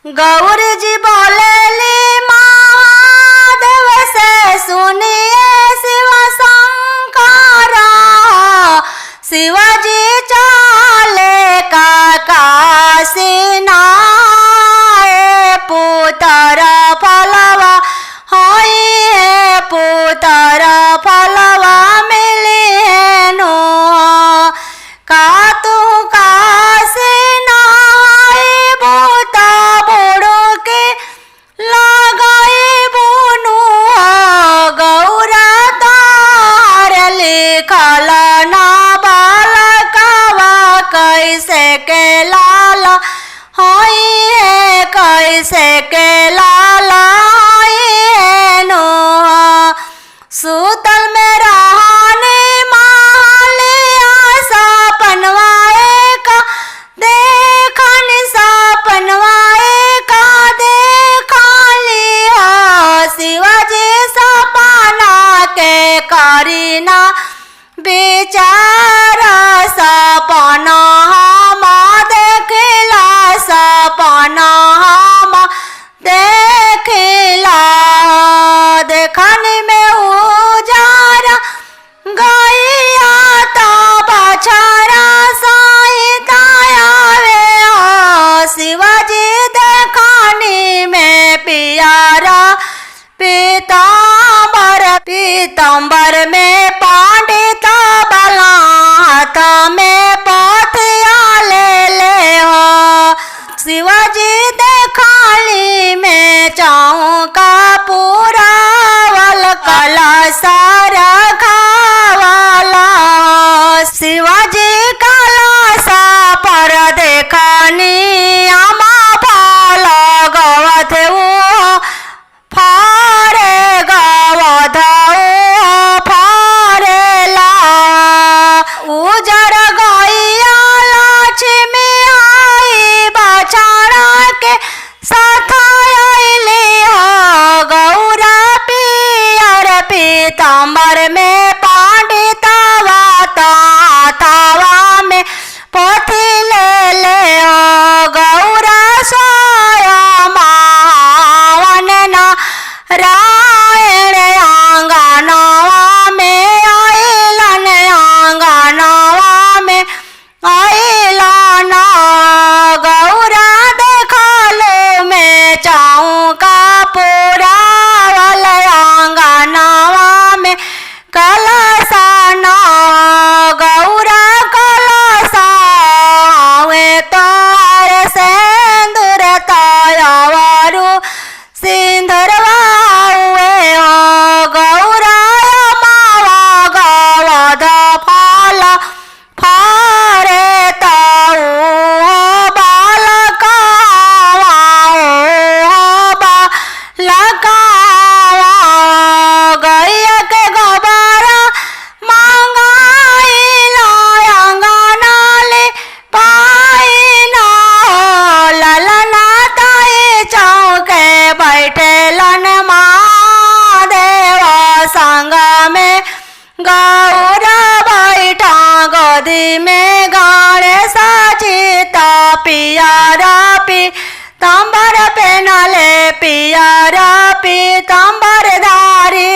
गौरी जी बोलेली महादेव से सुनिए शिव शंकर। शिवजी चले काशी नाए पुत्र फलवा होई पुत्र फलवा मिली नो का तू काशी नाए बोता बोड़ो के लगाए बोनु गौरा तार लिखल ना बालकवा कैसे के लाला होई कैसे के लाला नो सूतल में रहने मालिया सपनवाए का देखन सपनवाए का देखा लिया शिवजी सपना के करीना विचार सपना हम देखला सपना हम देखला देखन में उजारा गैया तो बछड़ा सहिता आवे शिवजी देखनी में पियारा पीताम्बर में पंडित बलात में पथिया ले हो शिवजी देखली में चौका पूरा वल कलश रखावला शिवजी कलश पर देखनी अमा फल गवत फारे गवध फारेला उजर गैया लक्ष्मी आई बछड़ा के साथ अइली गौरा पियर पीताम्बर में पंडितवा तावा में पोथी ले गौरा स्वयं नारायण आंगनवा में अइलन आंगनवा में अइलन गौरा देखलो में चौका पूरा वल आंगनवा में कलशा न गौरा कलशा तार सिंदूर तयवरु सिंदूरवा गौरा मावा गवध फल फारे ताऊ बालकावा बालकावा गैया के गोबरा मांगाइला अंगनाले पाइना ललना ताई चौके बैठेलन महादेव संग में गौरा बैठा गोदी में गणेश चिता पियारा पीताम्बर पहनले पियारा पीताम्बर धारी